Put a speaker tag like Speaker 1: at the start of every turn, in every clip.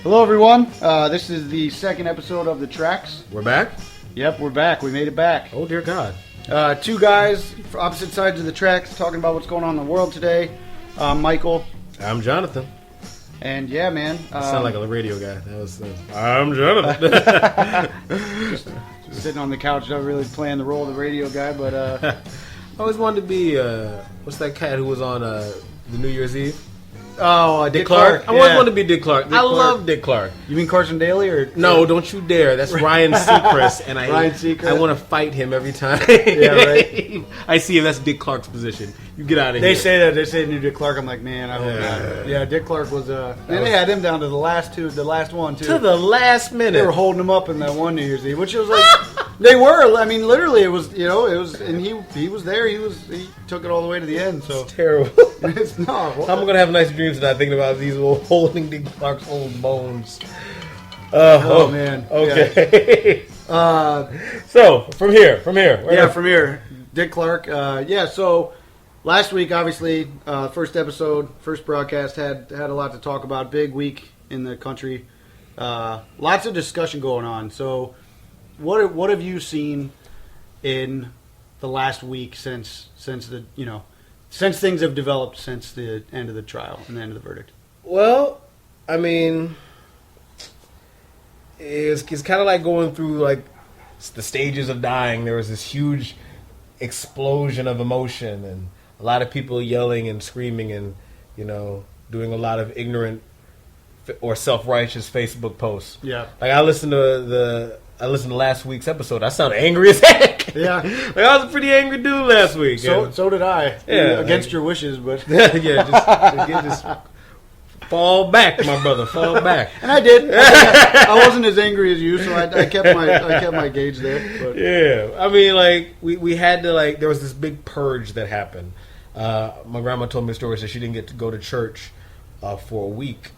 Speaker 1: Hello, everyone. This is the second episode of The Tracks.
Speaker 2: We're back?
Speaker 1: Yep, we're back. We made it back.
Speaker 2: Oh, dear God.
Speaker 1: Two guys for opposite sides of the tracks talking about what's going on in the world today. Michael.
Speaker 2: I'm Jonathan.
Speaker 1: And yeah, man.
Speaker 2: I sound like a radio guy. That was I'm Jonathan.
Speaker 1: just sitting on the couch, not really playing the role of the radio guy, but...
Speaker 2: I always wanted to be, what's that cat who was on the New Year's Eve?
Speaker 1: Oh,
Speaker 2: Dick Clark. I always wanted to be Dick Clark. I love Dick Clark.
Speaker 1: You mean Carson Daly or
Speaker 2: no? Don't you dare! That's Ryan Seacrest, and I want to fight him every time.
Speaker 1: Yeah, right.
Speaker 2: I see him. That's Dick Clark's position. You get out of here.
Speaker 1: They say that. They say new Dick Clark. I'm like, man, I hope not. Yeah, Dick Clark was. And they had him down to the last one too.
Speaker 2: To the last minute.
Speaker 1: They were holding him up in that one New Year's Eve, which was like they were. I mean, literally, it was. You know, it was, and he was there. He took it all the way to the end. So
Speaker 2: it's terrible.
Speaker 1: It's not.
Speaker 2: I'm gonna have nice dreams tonight thinking about these holding Dick Clark's old bones.
Speaker 1: Oh man.
Speaker 2: Okay.
Speaker 1: Yeah.
Speaker 2: So from here.
Speaker 1: Yeah, from here. Dick Clark. So last week, obviously, first episode, first broadcast had a lot to talk about. Big week in the country. Lots of discussion going on. So, what have you seen in the last week since things have developed since the end of the trial and the end of the verdict?
Speaker 2: Well, I mean, it's kind of like going through like the stages of dying. There was this huge explosion of emotion and a lot of people yelling and screaming and, doing a lot of ignorant or self-righteous Facebook posts.
Speaker 1: Yeah.
Speaker 2: Like I listened to last week's episode. I sound angry as heck.
Speaker 1: Yeah.
Speaker 2: Like I was a pretty angry dude last week.
Speaker 1: So did I.
Speaker 2: Yeah.
Speaker 1: Against your wishes, but
Speaker 2: just fall back, my brother. Fall back.
Speaker 1: And I did. I wasn't as angry as you, so I kept my gauge there. But.
Speaker 2: Yeah, I mean, like we had to there was this big purge that happened. My grandma told me a story that she didn't get to go to church for a week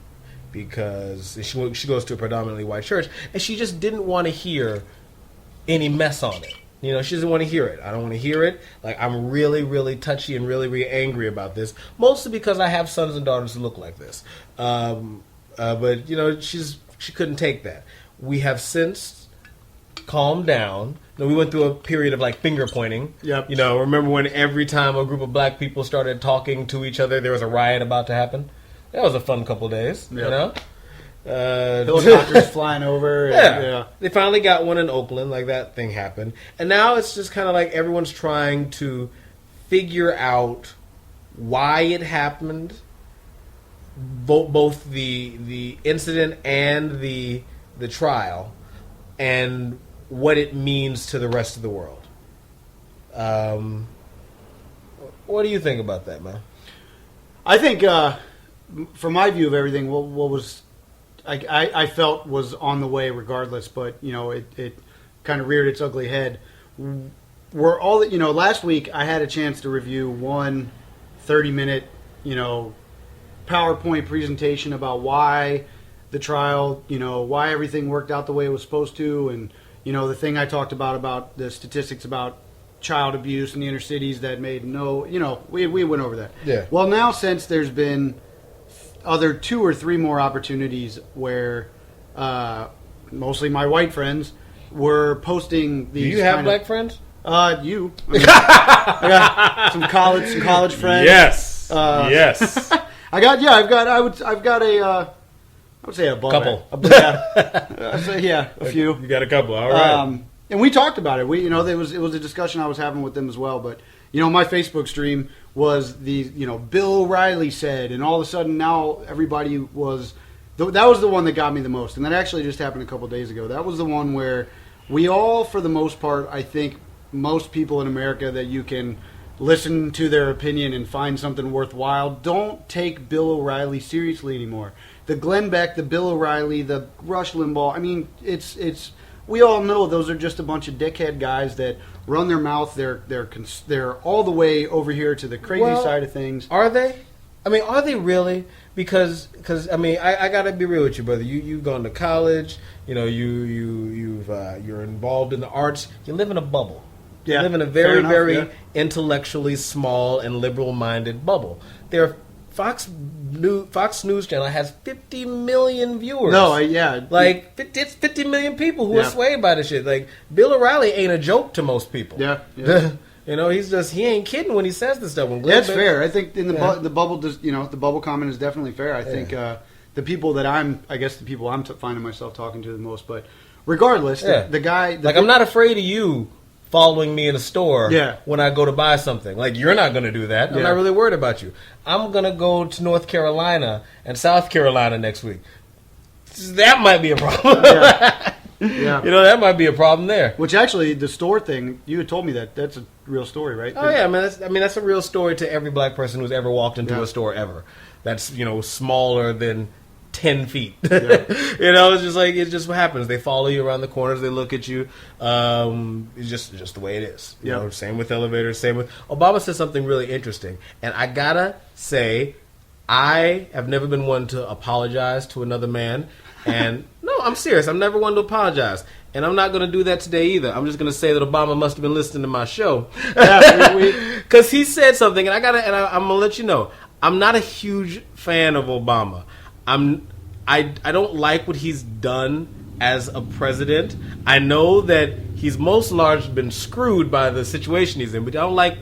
Speaker 2: because she goes to a predominantly white church, and she just didn't want to hear any mess on it. She doesn't want to hear it. I don't want to hear it. Like, I'm really, really touchy and really, really angry about this. Mostly because I have sons and daughters who look like this. But she couldn't take that. We have since calmed down. We went through a period of, finger pointing.
Speaker 1: Yep.
Speaker 2: Remember when every time a group of black people started talking to each other, there was a riot about to happen? That was a fun couple days,
Speaker 1: yep. Helicopters flying over.
Speaker 2: Yeah. They finally got one in Oakland, that thing happened. And now it's just kind of like everyone's trying to figure out why it happened, both the incident and the trial, and what it means to the rest of the world. What do you think about that, man?
Speaker 1: I think, from my view of everything, what was... I felt was on the way regardless, but it kind of reared its ugly head. We're all last week I had a chance to review one 30-minute PowerPoint presentation about why the trial, why everything worked out the way it was supposed to, and the thing I talked about the statistics about child abuse in the inner cities that made we went over that.
Speaker 2: Yeah.
Speaker 1: Well, now since there's been other 2 or 3 more opportunities where mostly my white friends were posting these.
Speaker 2: Do you have black friends?
Speaker 1: I got some college friends.
Speaker 2: Yes. Yes.
Speaker 1: I've got I would say a
Speaker 2: couple.
Speaker 1: A few.
Speaker 2: You got a couple. All right.
Speaker 1: And we talked about it. It was a discussion I was having with them as well, but my Facebook stream was the, Bill O'Reilly said, and all of a sudden now everybody was, that was the one that got me the most. And that actually just happened a couple days ago. That was the one where we all, for the most part, I think most people in America that you can listen to their opinion and find something worthwhile, don't take Bill O'Reilly seriously anymore. The Glenn Beck, the Bill O'Reilly, the Rush Limbaugh, I mean, it's we all know those are just a bunch of dickhead guys that run their mouth. They're all the way over here to the crazy side of things.
Speaker 2: Are they? I mean, are they really? Because I mean, I gotta be real with you, brother. You've gone to college. You're involved in the arts. You live in a bubble.
Speaker 1: Yeah,
Speaker 2: you live in a very intellectually small and liberal-minded bubble. There are Fox News Channel has 50 million viewers.
Speaker 1: No, yeah.
Speaker 2: Like, it's 50 million people who are swayed by this shit. Like, Bill O'Reilly ain't a joke to most people.
Speaker 1: Yeah.
Speaker 2: You know, he ain't kidding when he says this stuff.
Speaker 1: That's fair. I think in the bubble, the bubble comment is definitely fair. I think the people that I'm finding myself talking to the most. But regardless, the guy...
Speaker 2: I'm not afraid of you following me in a store when I go to buy something. Like, you're not going to do that. I'm not really worried about you. I'm going to go to North Carolina and South Carolina next week. That might be a problem.
Speaker 1: Yeah.
Speaker 2: You know, that might be a problem there.
Speaker 1: Which actually, the store thing, you had told me that's a real story, right?
Speaker 2: Oh, yeah. That's a real story to every black person who's ever walked into a store ever. That's, smaller than 10 feet. It's just what happens. They follow you around the corners. They look at you. It's just the way it is. You know, same with elevators. Same with Obama said something really interesting, and I gotta say, I have never been one to apologize to another man. And no, I'm serious. I'm never one to apologize, and I'm not going to do that today either. I'm just going to say that Obama must have been listening to my show because he said something, and I'm going to let you know. I'm not a huge fan of Obama. I don't like what he's done as a president. I know that he's most large been screwed by the situation he's in, but I don't like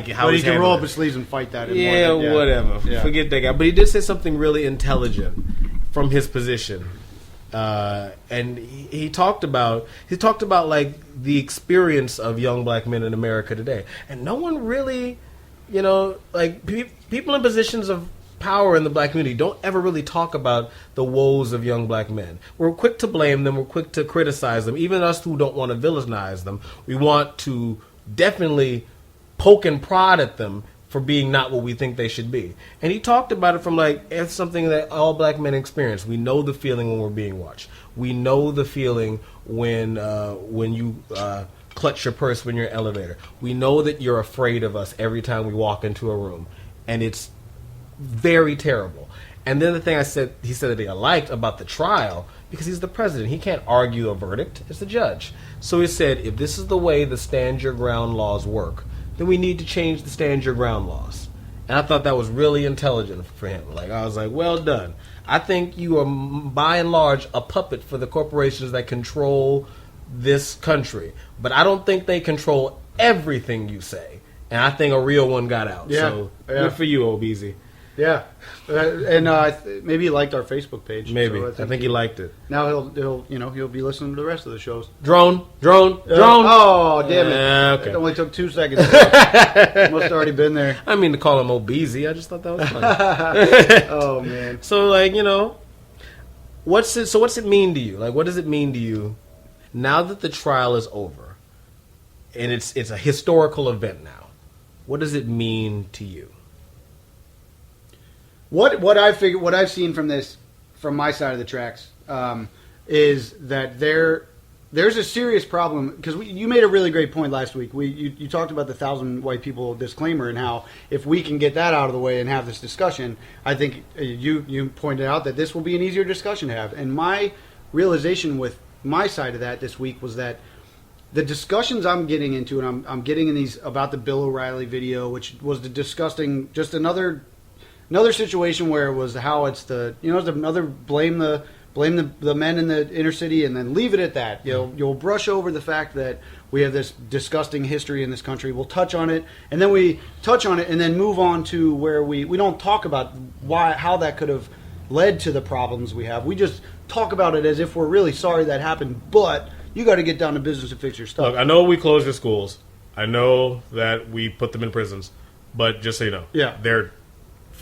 Speaker 2: it how
Speaker 1: but
Speaker 2: he's
Speaker 1: he can roll up
Speaker 2: it.
Speaker 1: his sleeves and fight that.
Speaker 2: Whatever. Yeah. Forget that guy. But he did say something really intelligent from his position, and he talked about like the experience of young black men in America today, and no one really, like people in positions of power in the black community don't ever really talk about the woes of young black men. We're quick to blame them. We're quick to criticize them. Even us who don't want to villainize them, we want to definitely poke and prod at them for being not what we think they should be. And he talked about it from like, it's something that all black men experience. We know the feeling when we're being watched. We know the feeling when you clutch your purse when you're in an elevator. We know that you're afraid of us every time we walk into a room. And it's very terrible. And then the thing he said that he liked about the trial, because he's the president, he can't argue a verdict. It's the judge. So he said, if this is the way the stand your ground laws work, then we need to change the stand your ground laws. And I thought that was really intelligent for him. Like, I was like, well done. I think you are, by and large, a puppet for the corporations that control this country. But I don't think they control everything you say. And I think a real one got out. So good for you, Obeezy.
Speaker 1: Yeah, and maybe he liked our Facebook page.
Speaker 2: Maybe so I think he liked it.
Speaker 1: Now he'll be listening to the rest of the shows.
Speaker 2: Drone.
Speaker 1: Oh, damn it!
Speaker 2: Okay.
Speaker 1: It only took 2 seconds. Must have already been there.
Speaker 2: I mean to call him Obeezy. I just thought that was funny.
Speaker 1: Oh man.
Speaker 2: So like what's it mean to you? Like, what does it mean to you now that the trial is over and it's a historical event now? What does it mean to you?
Speaker 1: What I've seen from my side of the tracks, is that there's a serious problem, because you made a really great point last week. You talked about the 1,000 white people disclaimer and how if we can get that out of the way and have this discussion, I think you pointed out that this will be an easier discussion to have. And my realization with my side of that this week was that the discussions I'm getting into, and I'm getting in these about the Bill O'Reilly video, which was just another situation where it was how it's another blame the men in the inner city and then leave it at that. You'll brush over the fact that we have this disgusting history in this country. We'll touch on it, and then we touch on it and then move on to where we don't talk about how that could have led to the problems we have. We just talk about it as if we're really sorry that happened, but you got to get down to business and fix your stuff.
Speaker 2: Look, I know we closed your schools. I know that we put them in prisons, but just so you know, they're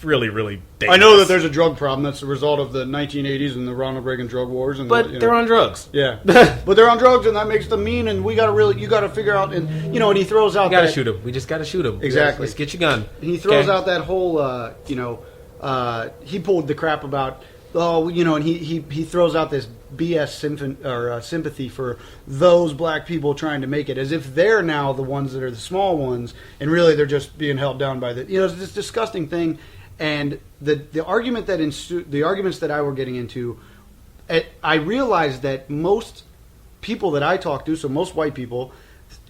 Speaker 2: really, really dangerous.
Speaker 1: I know that there's a drug problem that's a result of the 1980s and the Ronald Reagan drug wars.
Speaker 2: They're on drugs.
Speaker 1: Yeah, but they're on drugs, and that makes them mean. And you got to figure out, and he throws out.
Speaker 2: You got to shoot him. We just got to shoot him.
Speaker 1: Exactly.
Speaker 2: Let's get your gun.
Speaker 1: He throws out that whole, he pulled the crap about. And he throws out this BS sympathy for those black people trying to make it, as if they're now the ones that are the small ones, and really they're just being held down by it's this disgusting thing. And the arguments that I were getting into, I realized that most people that I talk to, so most white people,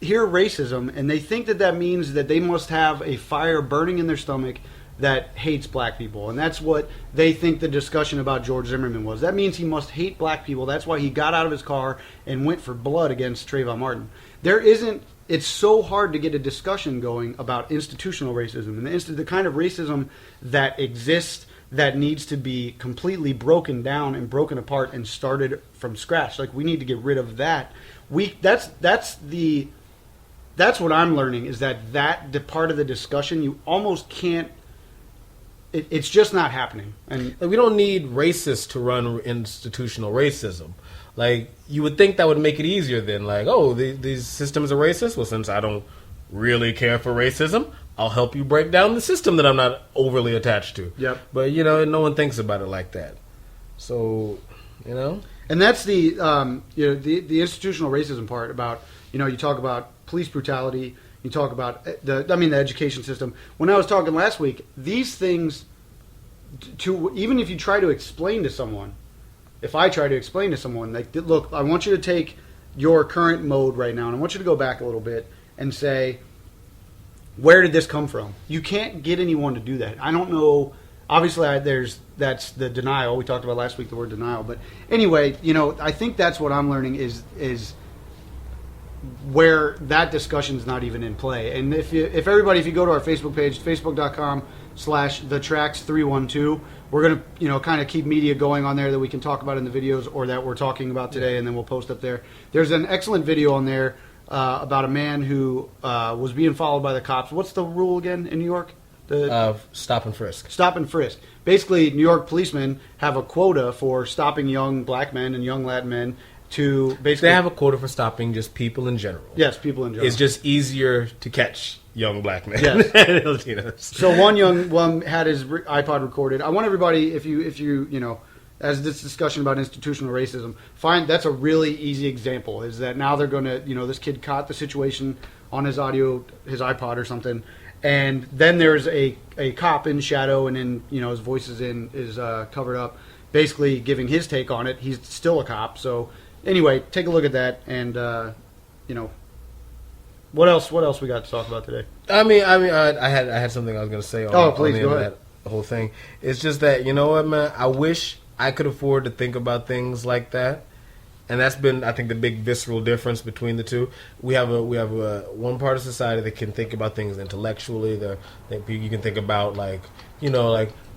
Speaker 1: hear racism and they think that means that they must have a fire burning in their stomach that hates black people, and that's what they think the discussion about George Zimmerman was. That means he must hate black people. That's why he got out of his car and went for blood against Trayvon Martin. There isn't. It's so hard to get a discussion going about institutional racism and the kind of racism that exists that needs to be completely broken down and broken apart and started from scratch. Like, we need to get rid of that. That's what I'm learning, is that the part of the discussion you almost can't. It's just not happening. And
Speaker 2: Like, we don't need racists to run institutional racism. Like, you would think that would make it easier then. Like, oh, these systems are racist? Well, since I don't really care for racism, I'll help you break down the system that I'm not overly attached to.
Speaker 1: Yep.
Speaker 2: But, you know, no one thinks about it like that. So, you know?
Speaker 1: And that's the the institutional racism part about, you talk about police brutality, you talk about the education system. When I was talking last week, these things, even if you try to explain to someone, if I try to explain to someone, like, look, I want you to take your current mode right now, and I want you to go back a little bit and say, where did this come from? You can't get anyone to do that. I don't know. Obviously, that's the denial. We talked about last week the word denial. But anyway, I think that's what I'm learning is where that discussion's not even in play. And if you go to our Facebook page, facebook.com/thetracks312, we're going to, kind of keep media going on there that we can talk about in the videos or that we're talking about today, and then we'll post up there. There's an excellent video on there about a man who was being followed by the cops. What's the rule again in New York?
Speaker 2: Stop and frisk.
Speaker 1: Stop and frisk. Basically, New York policemen have a quota for stopping young black men and young Latin men to basically...
Speaker 2: They have a quota for stopping just people in general.
Speaker 1: Yes, people in general.
Speaker 2: It's just easier to catch young black men.
Speaker 1: Yes.
Speaker 2: And Latinos.
Speaker 1: So one had his iPod recorded. I want everybody, if you as this discussion about institutional racism, that's a really easy example, is that now they're going to, this kid caught the situation on his iPod or something, and then there's a cop in shadow, and then, his voice is covered up, basically giving his take on it. He's still a cop. So anyway, take a look at that, and what else we got to talk about today?
Speaker 2: I had something I was going to say on,
Speaker 1: please,
Speaker 2: on the
Speaker 1: go
Speaker 2: end
Speaker 1: ahead.
Speaker 2: of that whole thing. It's just that, you know what, man, I wish I could afford to think about things like that. And that's been, I think, the big visceral difference between the two. We have a one part of society that can think about things intellectually. You can think about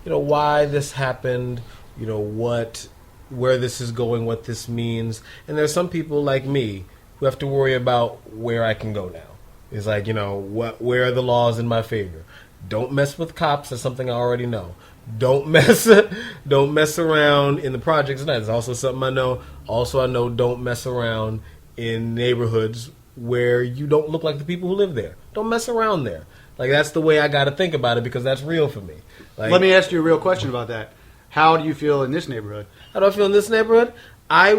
Speaker 2: why this happened, where this is going, what this means. And there's some people like me who have to worry about where I can go now. It's like, where are the laws in my favor? Don't mess with cops. That's something I already know. Don't mess around in the projects. That's also something I know. Also, I know don't mess around in neighborhoods where you don't look like the people who live there. Don't mess around there. Like, that's the way I got to think about it, because that's real for me. Like,
Speaker 1: let me ask you a real question about that. How do you feel in this neighborhood?
Speaker 2: How do I feel in this neighborhood? I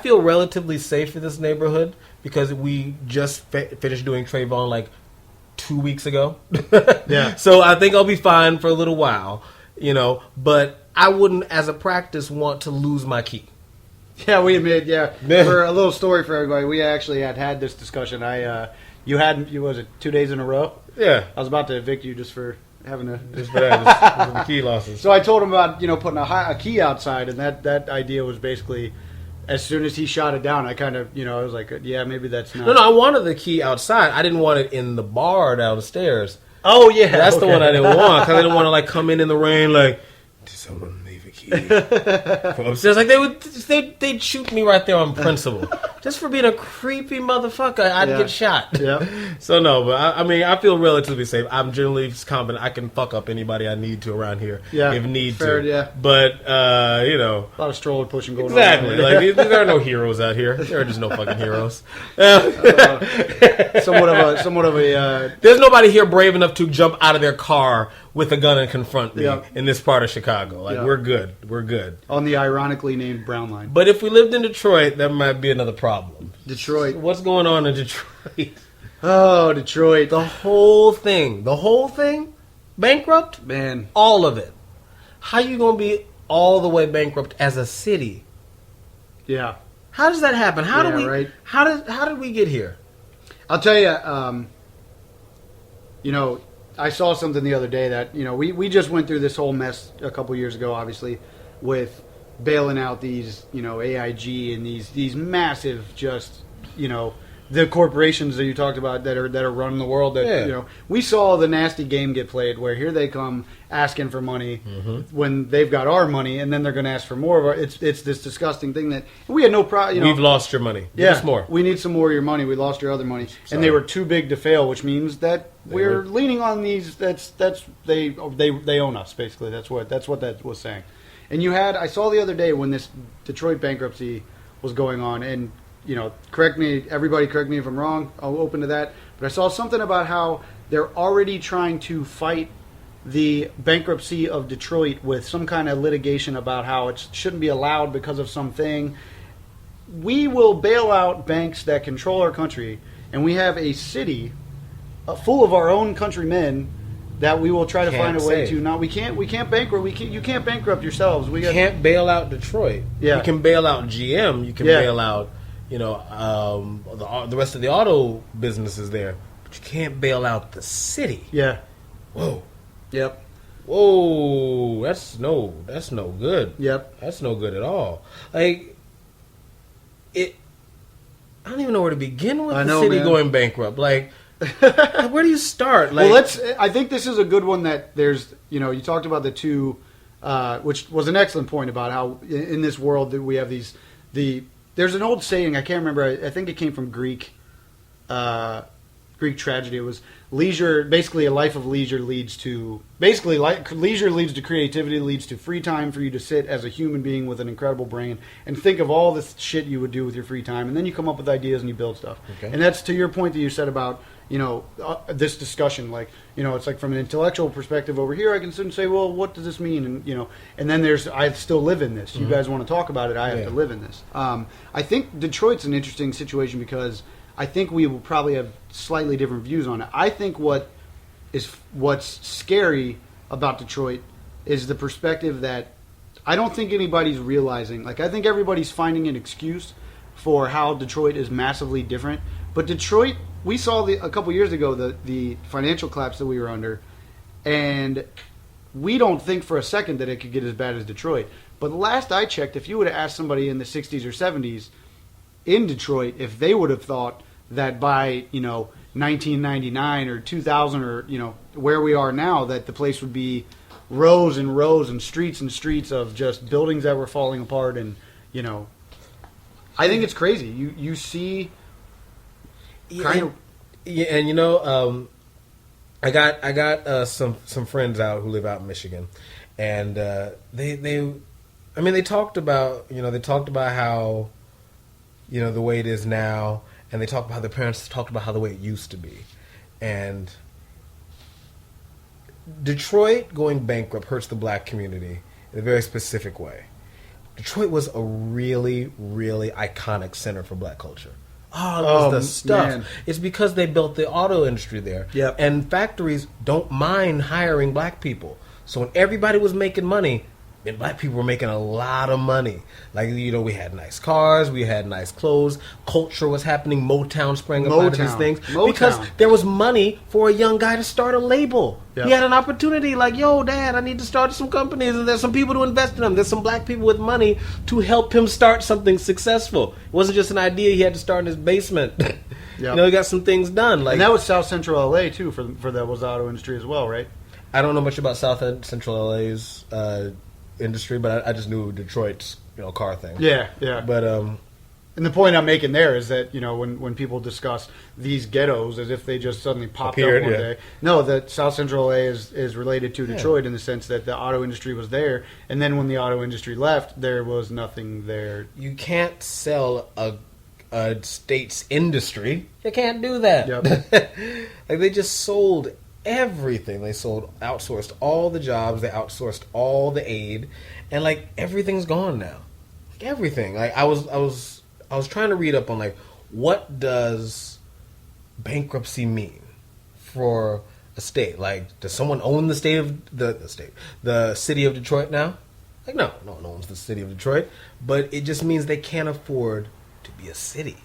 Speaker 2: feel relatively safe in this neighborhood because we just finished doing Trayvon like 2 weeks ago.
Speaker 1: Yeah.
Speaker 2: So I think I'll be fine for a little while, but I wouldn't, as a practice, want to lose my key.
Speaker 1: Yeah, for a little story for everybody, we actually had this discussion. Was it 2 days in a row?
Speaker 2: Yeah.
Speaker 1: I was about to evict you just for having a...
Speaker 2: Just for that, just the key losses.
Speaker 1: So I told him about, putting a key outside, and that idea was basically, as soon as he shot it down, I kind of, I was like, yeah, maybe that's not...
Speaker 2: No, I wanted the key outside. I didn't want it in the bar downstairs.
Speaker 1: Oh, yeah.
Speaker 2: That's
Speaker 1: okay.
Speaker 2: the one I didn't want, because I didn't want to, come in the rain, like, did someone leave a key from upstairs? Like, they'd shoot me right there on principle. Just for being a creepy motherfucker, I'd get shot.
Speaker 1: Yeah.
Speaker 2: So, no, but I feel relatively safe. I'm generally confident I can fuck up anybody I need to around here if need
Speaker 1: fair,
Speaker 2: to.
Speaker 1: Yeah.
Speaker 2: But,
Speaker 1: a lot of stroller pushing going on.
Speaker 2: exactly. Like, there are no heroes out here. There are just no fucking heroes.
Speaker 1: Somewhat of a...
Speaker 2: There's nobody here brave enough to jump out of their car with a gun and confront me
Speaker 1: Yeah.
Speaker 2: in this part of Chicago. Like,
Speaker 1: Yeah.
Speaker 2: we're good. We're good.
Speaker 1: on the ironically named Brown Line.
Speaker 2: But if we lived in Detroit, that might be another problem.
Speaker 1: Detroit.
Speaker 2: What's going on in Detroit?
Speaker 1: Oh, Detroit.
Speaker 2: The whole thing, bankrupt?
Speaker 1: Man.
Speaker 2: All of it. How you going to be all the way bankrupt as a city?
Speaker 1: Yeah.
Speaker 2: How does that happen? How
Speaker 1: right.
Speaker 2: did we get here?
Speaker 1: I'll tell you, I saw something the other day that we just went through this whole mess a couple years ago, obviously, with bailing out these AIG and these massive just the corporations that you talked about that are running the world. That we saw the nasty game get played where here they come asking for money when they've got our money, and then they're going to ask for more of our. It's this disgusting thing that we had no problem.
Speaker 2: We've lost your money. Give us more.
Speaker 1: We need some more of your money. We lost your other money, and they were too big to fail, which means that we're leaning on these. They own us basically. That's what that was saying. And I saw the other day when this Detroit bankruptcy was going on, and correct me if I'm wrong. I'll open to that. But I saw something about how they're already trying to fight the bankruptcy of Detroit with some kind of litigation about how it shouldn't be allowed because of something. We will bail out banks that control our country, and we have a city full of our own countrymen that we will try to find a way to. Now we can't bankrupt. You can't bankrupt yourselves. We
Speaker 2: can't bail out Detroit.
Speaker 1: Yeah.
Speaker 2: You can bail out GM. You can bail out the rest of the auto businesses there, but you can't bail out the city.
Speaker 1: Yeah.
Speaker 2: Whoa.
Speaker 1: Yep.
Speaker 2: Whoa. That's no good.
Speaker 1: Yep.
Speaker 2: That's no good at all. Like it. I don't even know where to begin with the city going bankrupt. Like, where do you start? Like,
Speaker 1: well, I think this is a good one. That there's, you talked about the two, which was an excellent point about how in this world that we have There's an old saying, I can't remember, I think it came from Greek tragedy. It was leisure, basically a life of leisure leads to creativity, leads to free time for you to sit as a human being with an incredible brain and think of all the shit you would do with your free time, and then you come up with ideas and you build stuff. Okay. And that's to your point that you said about, this discussion, like, it's like from an intellectual perspective over here, I can sit and say, well, what does this mean? And, and then I still live in this. You guys want to talk about it, I have to live in this. I think Detroit's an interesting situation because I think we will probably have slightly different views on it. I think what's scary about Detroit is the perspective that I don't think anybody's realizing. Like, I think everybody's finding an excuse for how Detroit is massively different. But Detroit, we saw a couple years ago the financial collapse that we were under, and we don't think for a second that it could get as bad as Detroit. But last I checked, if you would have asked somebody in the 60s or 70s in Detroit if they would have thought that by 1999 or 2000 or where we are now, that the place would be rows and rows and streets of just buildings that were falling apart, and I think it's crazy. You see. I got some friends out who live out in Michigan, and they talked about how the way it is now, and they talked about how their parents talked about how the way it used to be, and Detroit going bankrupt hurts the black community in a very specific way. Detroit was a really, really iconic center for black culture. All the stuff. Man. It's because they built the auto industry there. Yep.
Speaker 2: And factories don't mind hiring black people. So when everybody was making money, and black people were making a lot of money. Like, we had nice cars, we had nice clothes, culture was happening, Motown sprang up out of these things. Because there was money for a young guy to start a label. Yep. He had an opportunity, like, yo, Dad, I need to start some companies, and there's some people to invest in them. There's some black people with money to help him start something successful. It wasn't just an idea he had to start in his basement. Yep. He got some things done. Like,
Speaker 1: and that was South Central LA, too, for that was the auto industry as well, right?
Speaker 2: I don't know much about South Central LA's industry, but I just knew Detroit's car thing.
Speaker 1: Yeah.
Speaker 2: But
Speaker 1: and the point I'm making there is that when people discuss these ghettos as if they just suddenly popped up one day. No, that South Central LA is related to Detroit in the sense that the auto industry was there, and then when the auto industry left, there was nothing there.
Speaker 2: You can't sell a state's industry. You can't do that.
Speaker 1: Yep.
Speaker 2: Like, they just sold everything. They outsourced all the jobs, they outsourced all the aid, and like everything's gone now. Like everything. Like I was trying to read up on like what does bankruptcy mean for a state? Like, does someone own the city of Detroit now? Like, no one owns the city of Detroit, but it just means they can't afford to be a city.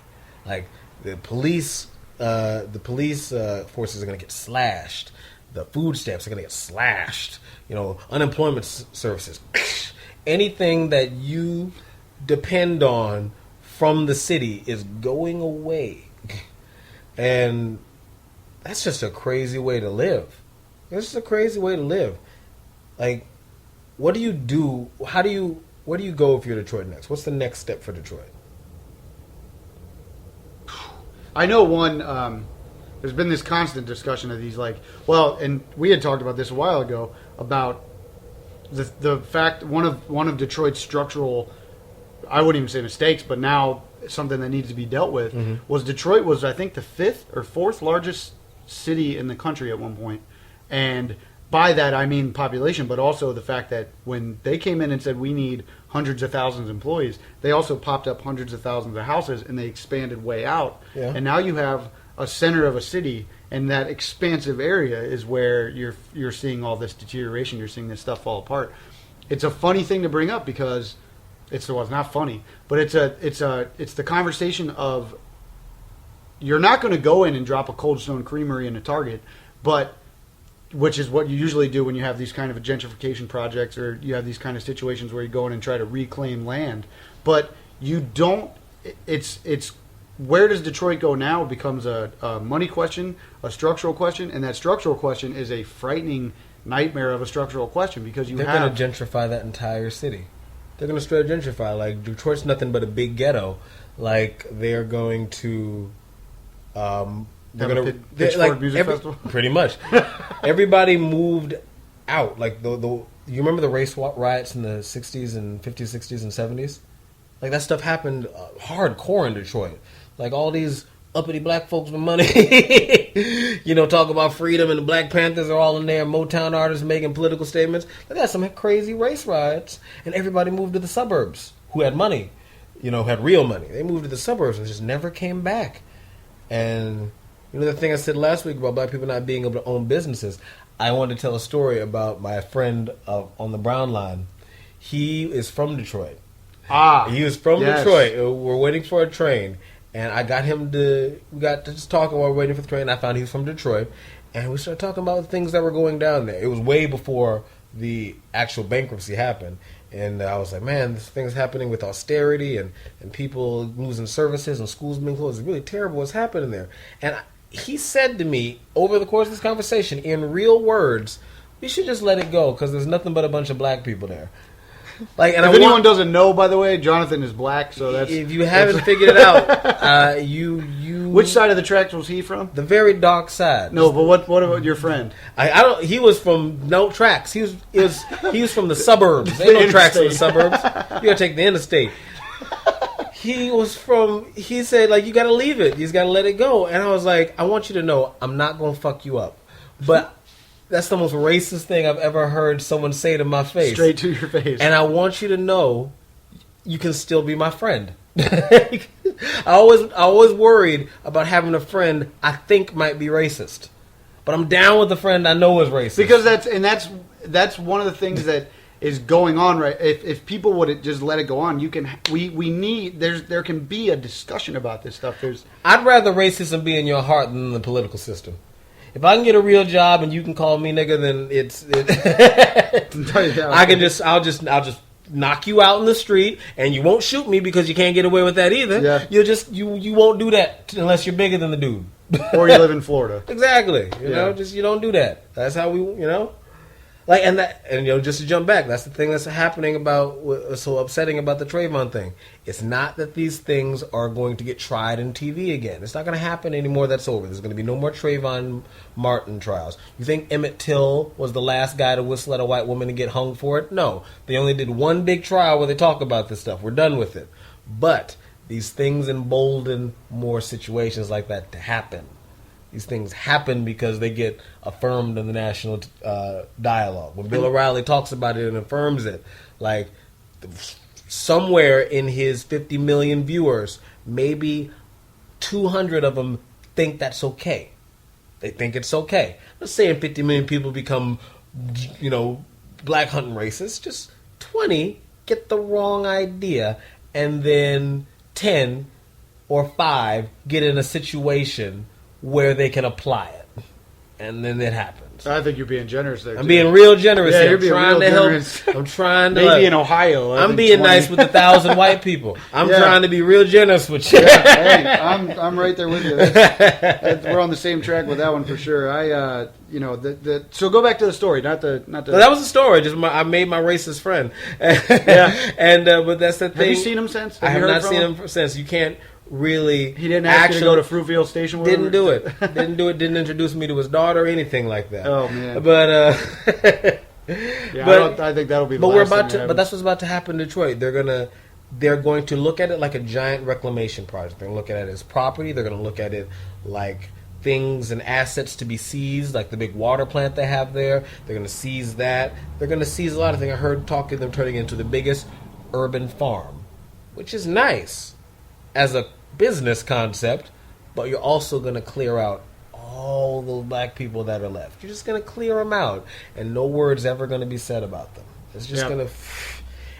Speaker 2: Like, the police forces are going to get slashed. the food stamps are going to get slashed. Unemployment services, anything that you depend on from the city is going away. And that's just a crazy way to live. It's just a crazy way to live. Like, what do you do? Where do you go if you're Detroit next? What's the next step for Detroit?
Speaker 1: I know there's been this constant discussion of these, and we had talked about this a while ago about the fact one of Detroit's structural, I wouldn't even say mistakes, but now something that needs to be dealt with, was Detroit was, I think, the 5th or 4th largest city in the country at one point. And by that I mean population, but also the fact that when they came in and said we need hundreds of thousands of employees, they also popped up hundreds of thousands of houses and they expanded way out.
Speaker 2: Yeah.
Speaker 1: And now you have a center of a city, and that expansive area is where you're seeing all this deterioration. You're seeing this stuff fall apart. It's a funny thing to bring up because it's not funny, but it's the conversation of, you're not going to go in and drop a Cold Stone Creamery in a Target, but which is what you usually do when you have these kind of gentrification projects, or you have these kind of situations where you go in and try to reclaim land. But you don't. It's where does Detroit go now becomes a money question, a structural question, and that structural question is a frightening nightmare of a structural question because
Speaker 2: they're going to gentrify that entire city. They're going to straight gentrify. Like, Detroit's nothing but a big ghetto. Like, they're going to.
Speaker 1: Pitchfork Music Festival.
Speaker 2: Pretty much. Everybody moved out. Like, you remember the race riots in the 60s and 50s, 60s, and 70s? Like, that stuff happened hardcore in Detroit. Like, all these uppity black folks with money, talk about freedom, and the Black Panthers are all in there, Motown artists making political statements. They got some crazy race riots, and everybody moved to the suburbs who had money, had real money. They moved to the suburbs and just never came back. And the thing I said last week about black people not being able to own businesses, I wanted to tell a story about my friend on the Brown line. He is from Detroit. He was from Detroit. We're waiting for a train. And we got to just talking while we were waiting for the train. I found he was from Detroit. And we started talking about the things that were going down there. It was way before the actual bankruptcy happened. And I was like, man, this thing's happening with austerity and people losing services and schools being closed. It's really terrible what's happening there. And he said to me over the course of this conversation, in real words, we should just let it go because there's nothing but a bunch of black people there. Like, and
Speaker 1: if anyone doesn't know, by the way, Jonathan is black, so that's...
Speaker 2: If you haven't figured it out, you...
Speaker 1: Which side of the tracks was he from?
Speaker 2: The very dark side.
Speaker 1: No, but what about your friend?
Speaker 2: I don't... He was from no tracks. He was from the suburbs. There ain't no tracks in the suburbs. You gotta take the interstate. He said, like, you gotta leave it. You just gotta let it go. And I was like, I want you to know, I'm not gonna fuck you up. But... That's the most racist thing I've ever heard someone say to my face.
Speaker 1: Straight to your face.
Speaker 2: And I want you to know you can still be my friend. I always worried about having a friend I think might be racist. But I'm down with the friend I know is racist.
Speaker 1: Because that's one of the things that is going on, right? If people would just let it go on, there can be a discussion about this stuff.
Speaker 2: I'd rather racism be in your heart than the political system. If I can get a real job and you can call me nigga, then I'll just knock you out in the street, and you won't shoot me because you can't get away with that either.
Speaker 1: Yeah.
Speaker 2: You won't do that unless you're bigger than the dude.
Speaker 1: Or you live in Florida.
Speaker 2: Exactly. You don't do that. That's how we just to jump back, that's the thing that's happening so upsetting about the Trayvon thing. It's not that these things are going to get tried in TV again. It's not going to happen anymore. That's over. There's going to be no more Trayvon Martin trials. You think Emmett Till was the last guy to whistle at a white woman and get hung for it? No. They only did one big trial where they talk about this stuff. We're done with it. But these things embolden more situations like that to happen. These things happen because they get affirmed in the national dialogue. When Bill O'Reilly talks about it and affirms it, like somewhere in his 50 million viewers, maybe 200 of them think that's okay. They think it's okay. I'm not saying 50 million people become, black hunting racists. Just 20 get the wrong idea, and then 10 or 5 get in a situation where they can apply it. and then it happens.
Speaker 1: I think you're being generous there.
Speaker 2: I'm being real generous.
Speaker 1: Yeah,
Speaker 2: here.
Speaker 1: you're being
Speaker 2: I'm trying
Speaker 1: real
Speaker 2: to
Speaker 1: generous.
Speaker 2: help. I'm trying to.
Speaker 1: Maybe
Speaker 2: like,
Speaker 1: in Ohio. I
Speaker 2: I'm
Speaker 1: think
Speaker 2: being
Speaker 1: 20.
Speaker 2: nice with 1,000 white people. I'm
Speaker 1: Yeah.
Speaker 2: trying to be real generous with you.
Speaker 1: Hey, I'm right there with you. We're on the same track with that one for sure. So go back to the story, not the.
Speaker 2: But that was the story. Just I made my racist friend.
Speaker 1: Yeah.
Speaker 2: And but that's the thing.
Speaker 1: Have you seen him since?
Speaker 2: I have
Speaker 1: you heard
Speaker 2: not
Speaker 1: from
Speaker 2: seen him since. You can't really.
Speaker 1: He didn't ask you to go to Fruitvale Station with
Speaker 2: Didn't
Speaker 1: him?
Speaker 2: do it. Didn't do it. Didn't introduce me to his daughter or anything like that.
Speaker 1: Oh, man.
Speaker 2: But
Speaker 1: Yeah, I think that'll be the
Speaker 2: but we're
Speaker 1: last
Speaker 2: about
Speaker 1: thing
Speaker 2: to. But that's what's about to happen in Detroit. They're going to look at it like a giant reclamation project. They're going to look at it as property. They're going to look at it like things and assets to be seized, like the big water plant they have there. They're going to seize that. They're going to seize a lot of things. I heard talking them turning into the biggest urban farm, which is nice as a business concept, but you're also going to clear out all the black people that are left. You're just going to clear them out, and no word's ever going to be said about them. It's just going to...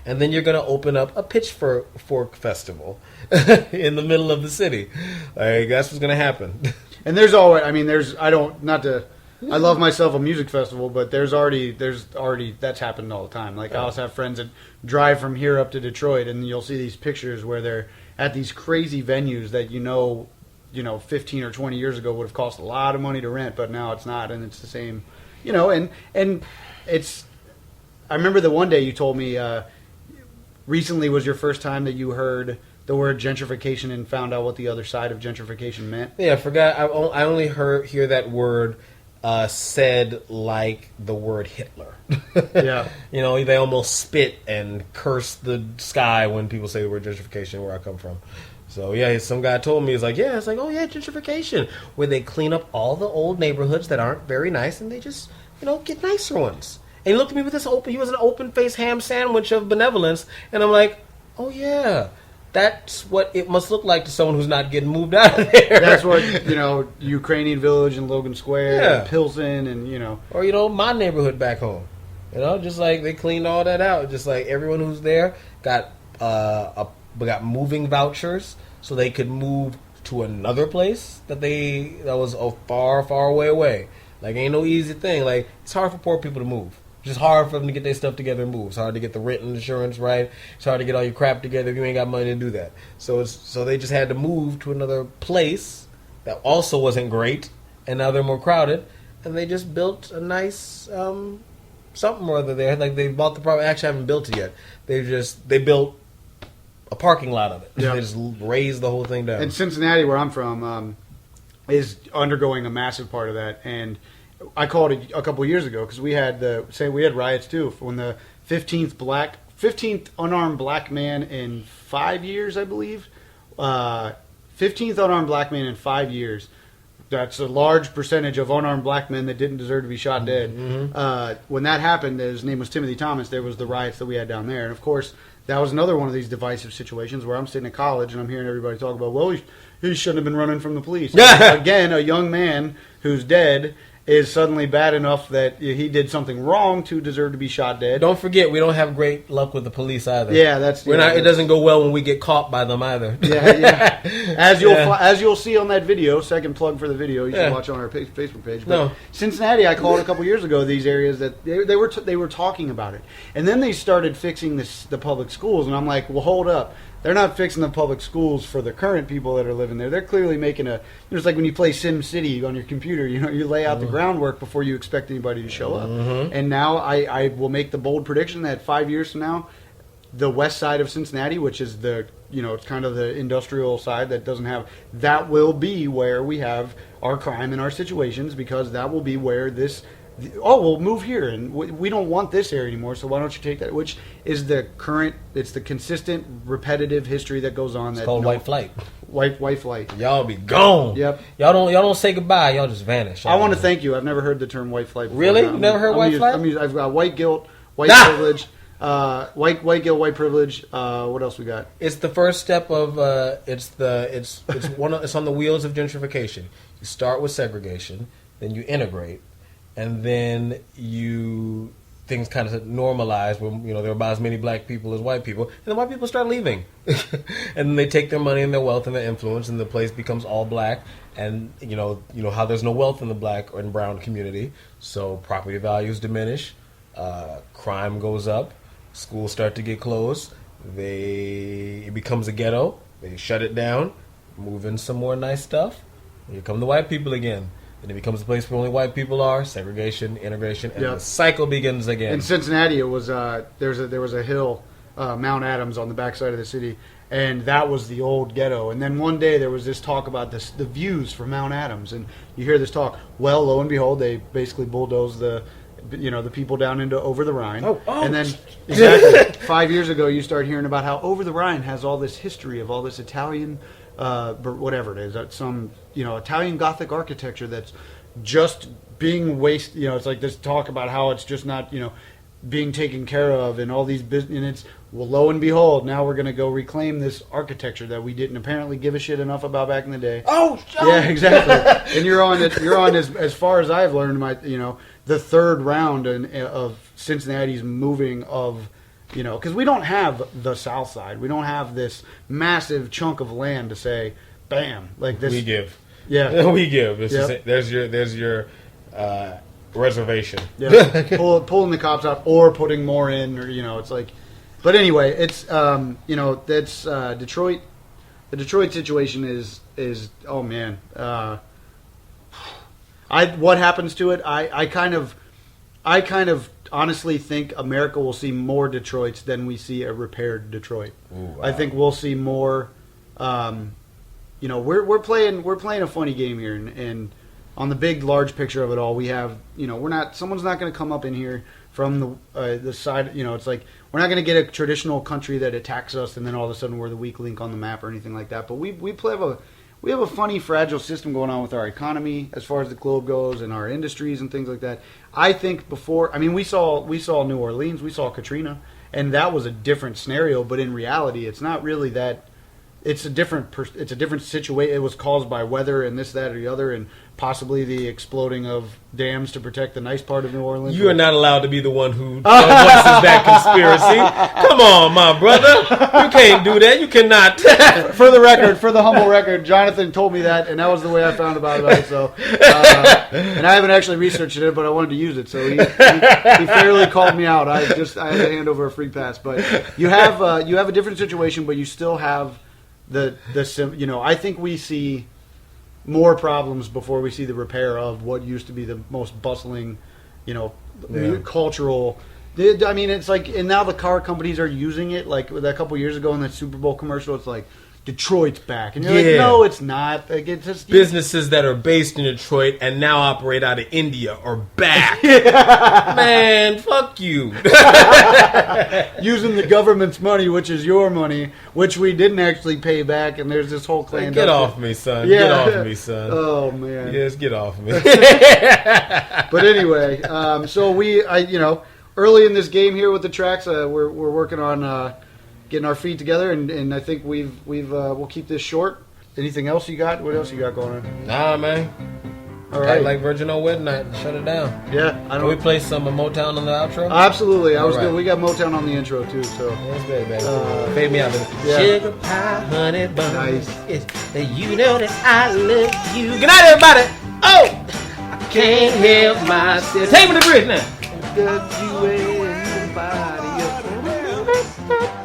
Speaker 2: And then you're going to open up a pitchfork festival in the middle of the city. Like, that's what's going to happen.
Speaker 1: And there's always, I love myself a music festival, but there's already that's happened all the time. Like, I also have friends that drive from here up to Detroit, and you'll see these pictures where they're at these crazy venues that 15 or 20 years ago would have cost a lot of money to rent, but now it's not, and it's the same, and it's. I remember the one day you told me recently was your first time that you heard the word gentrification and found out what the other side of gentrification meant.
Speaker 2: Yeah, I forgot. I only hear that word said like the word Hitler.
Speaker 1: Yeah.
Speaker 2: They almost spit and curse the sky when people say the word gentrification where I come from. So, yeah, some guy told me, it's like, gentrification, where they clean up all the old neighborhoods that aren't very nice and they just, get nicer ones. And he looked at me with he was an open-faced ham sandwich of benevolence, and I'm like, oh, yeah. That's what it must look like to someone who's not getting moved out of there.
Speaker 1: That's what, Ukrainian Village and Logan Square and Pilsen and,
Speaker 2: Or, my neighborhood back home. Just like they cleaned all that out. Just like everyone who's there got moving vouchers so they could move to another place that was a far, far way away. Like, ain't no easy thing. Like, it's hard for poor people to move. It's just hard for them to get their stuff together and move. It's hard to get the rent and insurance right. It's hard to get all your crap together if you ain't got money to do that. So they just had to move to another place that also wasn't great, and now they're more crowded. And they just built a nice something or other there. Like, they bought the property. Actually, haven't built it yet. They built a parking lot of it.
Speaker 1: Yep.
Speaker 2: They just raised the whole thing down.
Speaker 1: And Cincinnati, where I'm from, is undergoing a massive part of that. And I called it a couple of years ago because we had riots too when the 15th unarmed black man in 5 years, I believe. 15th unarmed black man in 5 years. That's a large percentage of unarmed black men that didn't deserve to be shot dead. Mm-hmm. When that happened, his name was Timothy Thomas. There was the riots that we had down there, and of course, that was another one of these divisive situations where I'm sitting in college and I'm hearing everybody talk about, well, he shouldn't have been running from the police. Again, a young man who's dead is suddenly bad enough that he did something wrong to deserve to be shot dead.
Speaker 2: Don't forget, we don't have great luck with the police either.
Speaker 1: Yeah, that's
Speaker 2: it doesn't go well when we get caught by them either.
Speaker 1: Yeah. As you'll see on that video, second plug for the video, you should watch on our Facebook page. But Cincinnati, I called a couple years ago these areas that they were talking about it, and then they started fixing the public schools, and I'm like, well, hold up. They're not fixing the public schools for the current people that are living there. They're clearly making it's like when you play Sim City on your computer. You lay out the groundwork before you expect anybody to show up. Mm-hmm. And now I will make the bold prediction that 5 years from now, the west side of Cincinnati, which is it's kind of the industrial side that will be where we have our crime and our situations, because that will be where we'll move here, and we don't want this area anymore, so why don't you take that? Which is it's the consistent, repetitive history that goes on.
Speaker 2: It's called white flight.
Speaker 1: White flight.
Speaker 2: Y'all be gone.
Speaker 1: Yep.
Speaker 2: Y'all don't say goodbye. Y'all just vanish.
Speaker 1: I want to thank you. I've never heard the term white flight before.
Speaker 2: Really? You never heard white flight?
Speaker 1: I've got white guilt, white privilege, white guilt, white privilege. What else we got?
Speaker 2: It's the first step of it's on the wheels of gentrification. You start with segregation, then you integrate. And then things kind of normalized when there were about as many black people as white people, and then white people start leaving, and then they take their money and their wealth and their influence, and the place becomes all black. And you know how there's no wealth in the black or in brown community, so property values diminish, crime goes up, schools start to get closed, it becomes a ghetto. They shut it down, move in some more nice stuff. Here come the white people again. And it becomes a place where only white people are, segregation, integration, and the cycle begins again.
Speaker 1: In Cincinnati, it was there was a hill, Mount Adams, on the backside of the city, and that was the old ghetto. And then one day there was this talk about the views from Mount Adams, and you hear this talk. Well, lo and behold, they basically bulldozed the people down into Over the Rhine. And then exactly 5 years ago, you start hearing about how Over the Rhine has all this history of all this Italian, whatever it is, some Italian Gothic architecture that's just being wasted. It's like this talk about how it's just not being taken care of, and all these business. And it's, well, lo and behold, now we're going to go reclaim this architecture that we didn't apparently give a shit enough about back in the day. Yeah, exactly. And you're on as far as I've learned, the third round of Cincinnati's moving of, because we don't have the South Side. We don't have this massive chunk of land to say, bam, like this.
Speaker 2: We give.
Speaker 1: Yeah.
Speaker 2: We give. There's your reservation.
Speaker 1: Yeah. Pulling the cops out or putting more in, or, it's like. But anyway, it's, that's Detroit. The Detroit situation is oh, man. What happens to it? I kind of honestly think America will see more Detroits than we see a repaired Detroit.
Speaker 2: Ooh, wow.
Speaker 1: I think we'll see more. We're playing a funny game here, and on the big large picture of it all, we have someone's not going to come up in here from the side. It's like we're not going to get a traditional country that attacks us, and then all of a sudden we're the weak link on the map or anything like that. But we have a funny, fragile system going on with our economy as far as the globe goes, and our industries and things like that. I think we saw New Orleans, we saw Katrina, and that was a different scenario. But in reality, it's not really that. It's a different situation. It was caused by weather and this, that, or the other, and possibly the exploding of dams to protect the nice part of New Orleans.
Speaker 2: You are not allowed to be the one who voices that conspiracy. Come on, my brother. You can't do that. You cannot.
Speaker 1: For the humble record, Jonathan told me that, and that was the way I found about it. So, and I haven't actually researched it, but I wanted to use it. So he fairly called me out. I had to hand over a free pass. But you have a different situation, but you still have I think we see more problems before we see the repair of what used to be the most bustling, cultural. I mean, it's like, and now the car companies are using it. Like a couple years ago in that Super Bowl commercial, it's like, Detroit's back, and you're like, no, it's not. Like, it's just
Speaker 2: businesses that are based in Detroit and now operate out of India are back. Man, fuck you.
Speaker 1: Using the government's money, which is your money, which we didn't actually pay back, and there's this whole claim.
Speaker 2: Get off me, son.
Speaker 1: Yeah.
Speaker 2: Get off me, son.
Speaker 1: Oh man.
Speaker 2: Yes, get off me.
Speaker 1: But anyway, so early in this game here with the tracks, we're working on. Getting our feet together, and I think we'll keep this short. Anything else you got? What else you got going on?
Speaker 2: Nah, man.
Speaker 1: All right,
Speaker 2: like Virgin on Wedding Night. Shut it down.
Speaker 1: Yeah,
Speaker 2: Can we play some Motown on the outro?
Speaker 1: Absolutely. I was
Speaker 2: right.
Speaker 1: good. We got Motown on the intro too. So
Speaker 2: yes, baby. Fade me out.
Speaker 1: Yeah.
Speaker 2: Sugar pie, honey bun.
Speaker 1: Nice.
Speaker 2: You know that I love you. Good night, everybody. Oh, I can't help myself. Take me to the bridge now.
Speaker 1: Good you and nobody else.